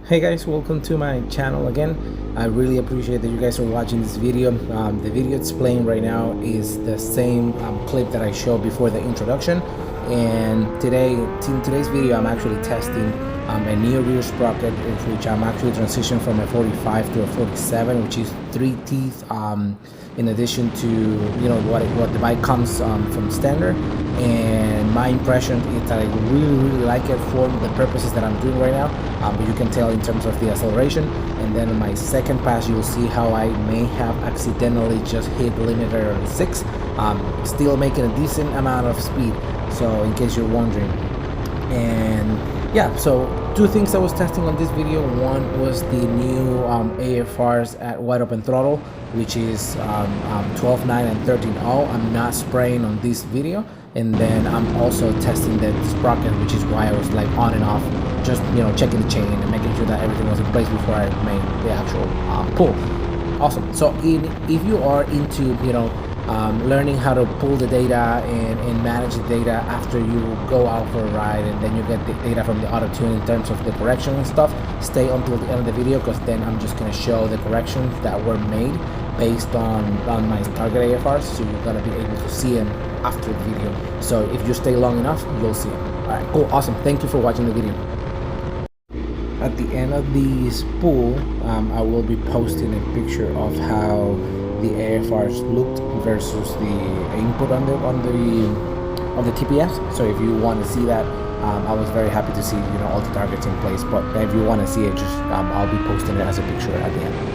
Hey guys, welcome to my channel again. I really appreciate that you guys are watching this video. The video it's playing right now is the same clip that I showed before the introduction, and in today's video I'm actually testing a new rear sprocket, which I'm actually transitioning from a 45 to a 47, which is 3 teeth, in addition to what the bike comes from standard. And my impression is that I really like it for the purposes that I'm doing right now. But you can tell in terms of the acceleration, and then in my second pass you'll see how I may have accidentally just hit limiter on 6, still making a decent amount of speed, so in case you're wondering. And yeah, so two things I was testing on this video. One was the new AFRs at wide open throttle, which is 12.9 and 13.0. I'm not spraying on this video. And then I'm also testing the sprocket, which is why I was like on and off, just checking the chain and making sure that everything was in place before I made the actual pull. Awesome. So if you are into learning how to pull the data and manage the data after you go out for a ride, and then you get the data from the auto tune in terms of the correction and stuff, stay until the end of the video, because then I'm just going to show the corrections that were made based on my target AFRs, so you're going to be able to see them after the video. So if you stay long enough, you'll see them. All right, cool, awesome. Thank you for watching the video. At the end of the spool, I will be posting a picture of how the AFRs looked versus the input on the TPS. So if you want to see that, I was very happy to see all the targets in place. But if you want to see it, just I'll be posting it as a picture at the end.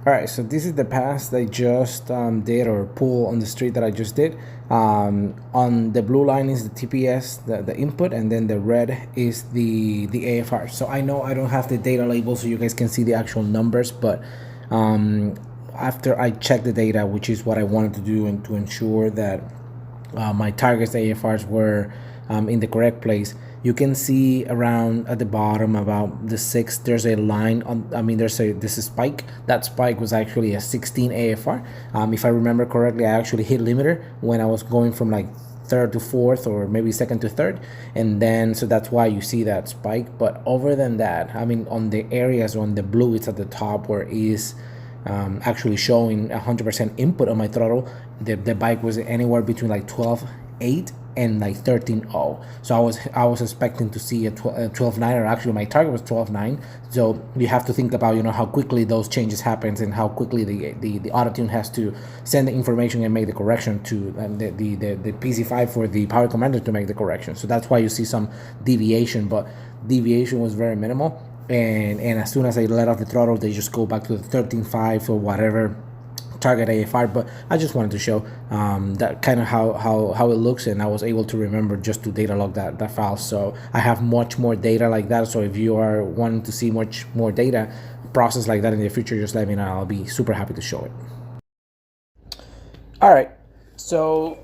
Alright, so this is the pass that I just did, or pull on the street that I just did. On the blue line is the TPS, the input, and then the red is the AFR. So I know I don't have the data label so you guys can see the actual numbers, but after I checked the data, which is what I wanted to do, and to ensure that my targets AFRs were in the correct place, you can see around at the bottom about the 6, there's a line on, there's a spike. That spike was actually a 16 AFR. If I remember correctly, I actually hit limiter when I was going from like 3rd to 4th, or maybe 2nd to 3rd, and then so that's why you see that spike. But other than that, on the areas on the blue, it's at the top where is actually showing 100% input on my throttle. The bike was anywhere between like 12.8 and like 13.0. So I was expecting to see a 12.9, or actually my target was 12.9. So you have to think about how quickly those changes happens, and how quickly the auto tune has to send the information and make the correction to the PC5 for the power commander to make the correction. So that's why you see some deviation, but deviation was very minimal. And as soon as I let off the throttle, they just go back to the 13.5 or whatever target AFR. But I just wanted to show that kind of how it looks, and I was able to remember just to data log that file. So I have much more data like that. So if you are wanting to see much more data process like that in the future, just let me know. I'll be super happy to show it. All right, so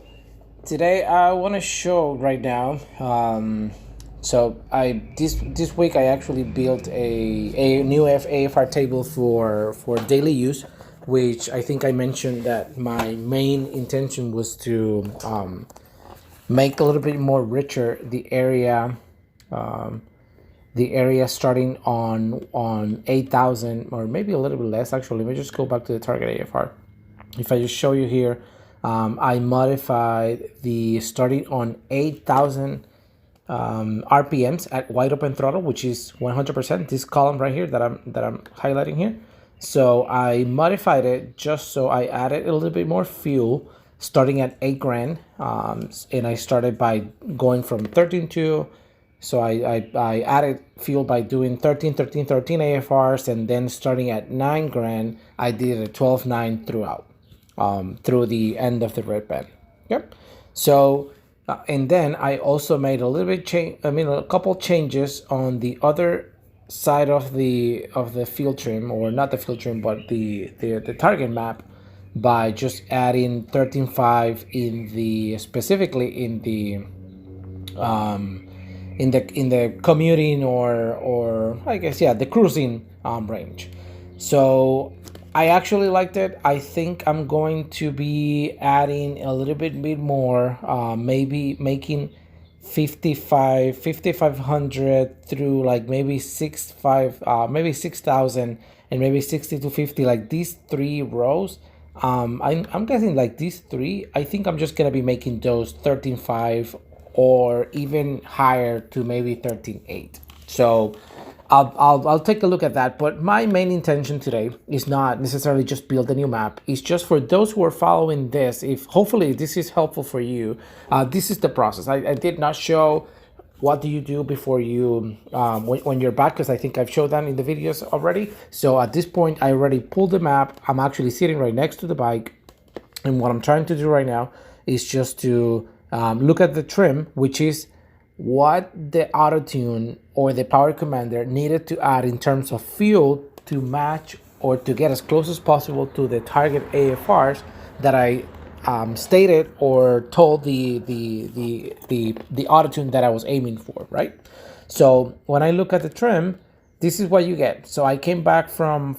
today I want to show right now. So this week I actually built a new AFR table for daily use, which I think I mentioned that my main intention was to make a little bit more richer the area starting on 8,000, or maybe a little bit less. Actually, let me just go back to the target AFR. If I just show you here, I modified the starting on 8,000 RPMs at wide open throttle, which is 100%. This column right here that I'm highlighting here. So I modified it just so I added a little bit more fuel, starting at 8 grand, and I started by going from 13.2. So I added fuel by doing 13 AFRs, and then starting at 9 grand, I did a 12.9 throughout, through the end of the red band. Yep. So and then I also made a little bit a couple changes on the other side of the field trim, or not the field trim, but the target map, by just adding 13.5 in the specifically in the commuting or I guess, yeah, the cruising range. So I actually liked it. I think I'm going to be adding a little bit more, maybe making 5500 through like maybe 65, maybe 6,000, and maybe 60 to 50, like these 3 rows. I'm guessing like these 3. I think I'm just gonna be making those 13.5 or even higher to maybe 13.8. So I'll take a look at that. But my main intention today is not necessarily just build a new map. It's just for those who are following this. If hopefully this is helpful for you, this is the process. I did not show what do you do before you when you're back, because I think I've showed that in the videos already. So at this point, I already pulled the map. I'm actually sitting right next to the bike, and what I'm trying to do right now is just to look at the trim, which is what the auto tune or the power commander needed to add in terms of fuel to match or to get as close as possible to the target AFRs that I stated or told the auto tune that I was aiming for, right? So when I look at the trim, this is what you get. So I came back from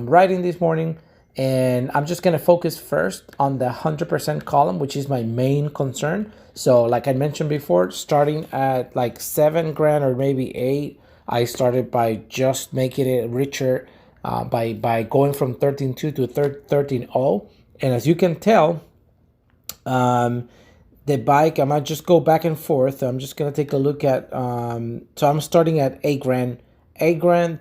riding this morning, and I'm just gonna focus first on the 100% column, which is my main concern. So like I mentioned before, starting at like 7 grand or maybe 8, I started by just making it richer by going from 13.2 to 13.0. And as you can tell, the bike, I might just go back and forth. I'm just gonna take a look at so I'm starting at 8 grand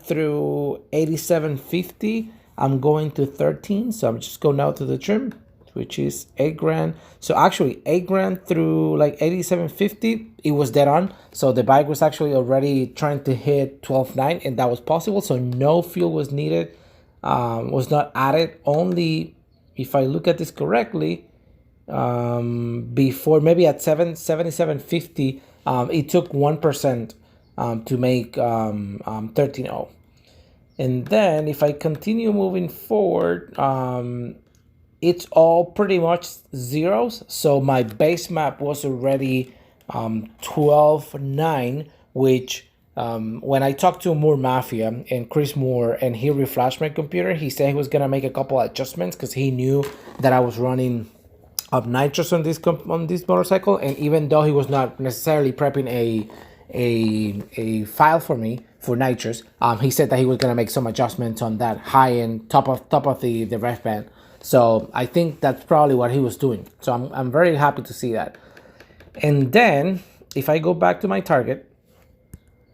through 8750. I'm going to 13, so I'm just going now to the trim, which is 8 grand. So actually 8 grand through like 8750, it was dead on. So the bike was actually already trying to hit 12.9, and that was possible. So no fuel was needed, was not added. Only, if I look at this correctly, before maybe at 7750, it took 1% to make 13.0. And then if I continue moving forward, it's all pretty much zeros. So my base map was already 12.9, which when I talked to Moore Mafia and Chris Moore and he reflashed my computer, he said he was going to make a couple adjustments because he knew that I was running up nitrous on this motorcycle. And even though he was not necessarily prepping a file for me for nitrous, he said that he was gonna make some adjustments on that high end top of the ref band. So I think that's probably what he was doing. So I'm very happy to see that. And then if I go back to my target,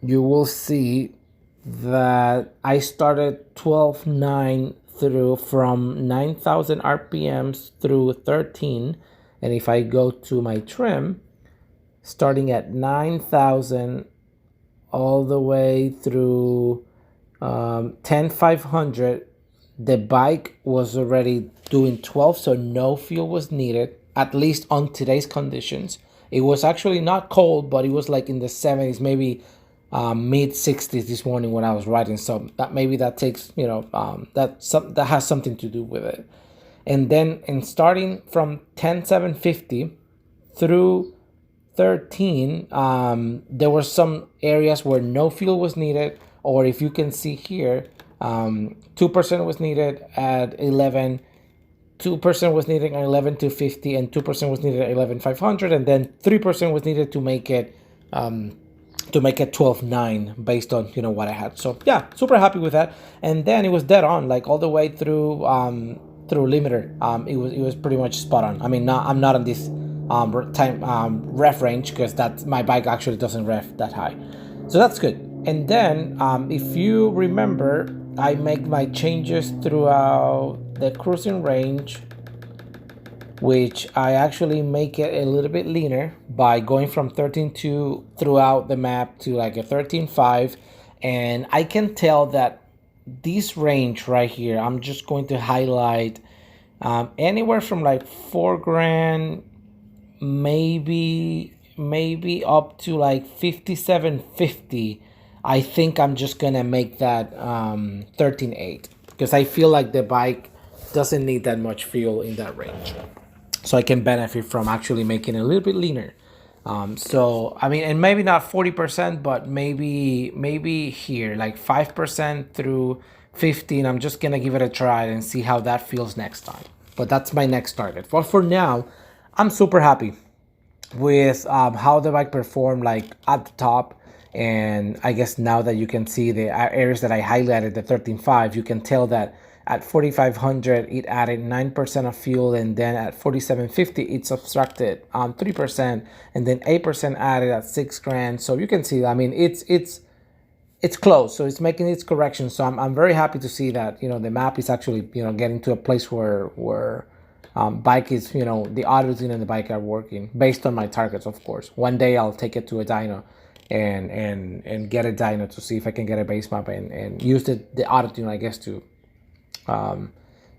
you will see that I started 12.9 through from 9,000 RPMs through 13. And if I go to my trim, starting at 9,000 all the way through 10,500, the bike was already doing 12, so no fuel was needed, at least on today's conditions. It was actually not cold, but it was like in the 70s, maybe mid 60s this morning when I was riding. So that maybe that takes, that has something to do with it. And then in starting from 10,750 through 13, there were some areas where no fuel was needed, or if you can see here, 2% was needed at 11, 2% was needed at 11,250, and 2% was needed at 11,500, and then 3% was needed to make it 12.9 based on what I had. So yeah, super happy with that. And then it was dead on, like all the way through limiter. It was pretty much spot on. I mean, I'm not on this ref range because that my bike actually doesn't ref that high, so that's good. And then if you remember, I make my changes throughout the cruising range, which I actually make it a little bit leaner by going from 13.2 throughout the map to like a 13.5. And I can tell that this range right here, I'm just going to highlight anywhere from like 4 grand, maybe up to like 5750. I think I'm just gonna make that 13.8 because I feel like the bike doesn't need that much fuel in that range. So I can benefit from actually making it a little bit leaner. So I mean, and maybe not 40%, but maybe here like 5% through 15. I'm just gonna give it a try and see how that feels next time. But that's my next target. But for now, I'm super happy with how the bike performed like at the top. And I guess now that you can see the areas that I highlighted, the 13.5, you can tell that at 4,500 it added 9% of fuel, and then at 4,750 it subtracted 3%, and then 8% added at 6 grand. So you can see, I mean, it's close, so it's making its correction. So I'm very happy to see that, you know, the map is actually, you know, getting to a place where bike is, you know, the auto tune and the bike are working based on my targets. Of course, one day I'll take it to a dyno and get a dyno to see if I can get a base map and use the auto tune, I guess, to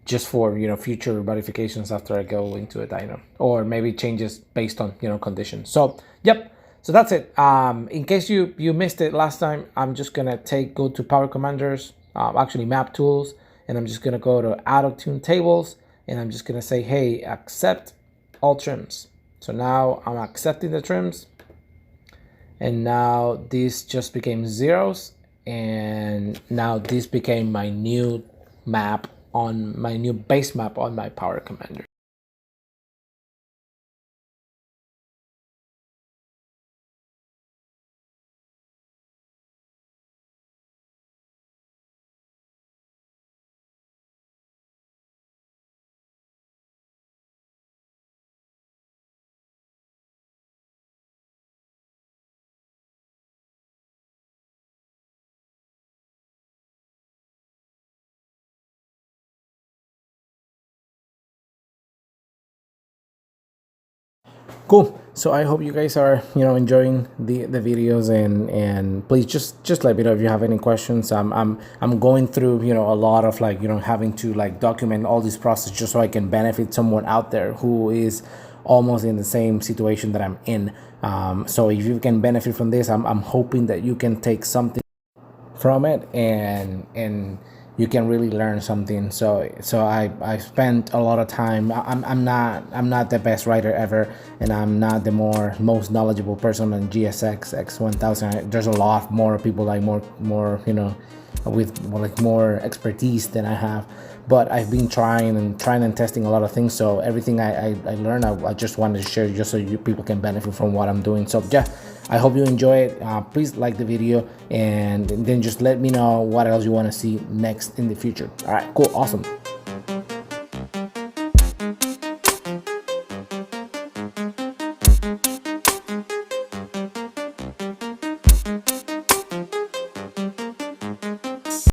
just for, you know, future modifications after I go into a dyno, or maybe changes based on, you know, conditions. So yep, so that's it. In case you missed it last time, I'm just gonna go to Power Commanders, actually map tools, and I'm just gonna go to auto tune tables, and I'm just gonna say, hey, accept all trims. So now I'm accepting the trims, and now this just became zeros, and now this became my new map on my new base map on my Power Commander. Cool. So I hope you guys are, you know, enjoying the videos, and please just let me know if you have any questions. I'm going through, you know, a lot of like, you know, having to like document all this process just so I can benefit someone out there who is almost in the same situation that I'm in. So if you can benefit from this, I'm hoping that you can take something from it, and you can really learn something. So I spent a lot of time. I'm not the best writer ever, and I'm not the most knowledgeable person on GSX-S1000. There's a lot more people like more you know, with like more expertise than I have. But I've been trying and testing a lot of things. So everything I learned, I just wanted to share just so you people can benefit from what I'm doing. So yeah, I hope you enjoy it. Please like the video, and then just let me know what else you want to see next in the future. All right, cool, awesome.